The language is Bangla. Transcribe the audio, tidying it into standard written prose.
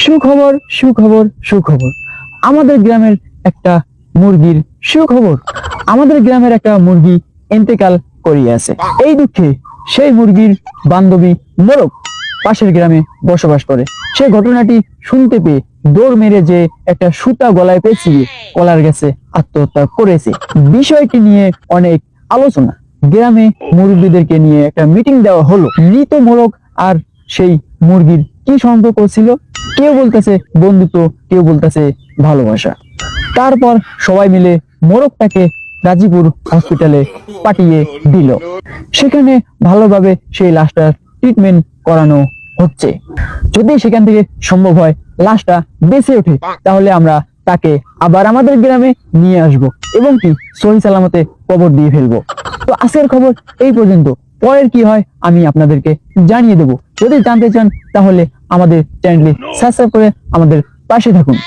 সুখবর সুখবর সুখবর, আমাদের গ্রামের একটা মুরগির সুখবর। আমাদের গ্রামের একটা মুরগি ইন্তেকাল করিয়াছে। এই দুঃখে সেই মুরগির বান্ধবী মোরগ পাশের গ্রামে বসবাস করে। সে ঘটনাটি শুনতে পেয়ে দৌড় মেরে যে একটা সুতা গলায় পেঁচিয়ে কলার গেছে আত্মহত্যা করেছে। বিষয়টি নিয়ে অনেক আলোচনা, গ্রামে মুরব্বীদেরকে নিয়ে একটা মিটিং দেওয়া হলো। মৃত মোরগ আর সেই মুরগির কি সম্পর্ক ছিল? কেউ বলতেছে বন্ধুত্ব, কেউ বলতেছে ভালোবাসা। তারপর সবাই মিলে মোরগটাকে গাজীপুর হসপিটালে পাঠিয়ে দিল। সেখানে ভালোভাবে সেই লাশটার ট্রিটমেন্ট করানো হচ্ছে। যদি সেখান থেকে সম্ভব হয় লাশটা বেঁচে ওঠে, তাহলে আমরা তাকে আবার আমাদের গ্রামে নিয়ে আসব এবং কি সহি সালামতে কবর দিয়ে ফেলবো। তো আজকের খবর এই পর্যন্ত। পরের কি হয় আমি আপনাদেরকে জানিয়ে দেব। যদি জানতে চান তাহলে আমাদের চ্যানেলটি সাবস্ক্রাইব করে আমাদের পাশে থাকুন।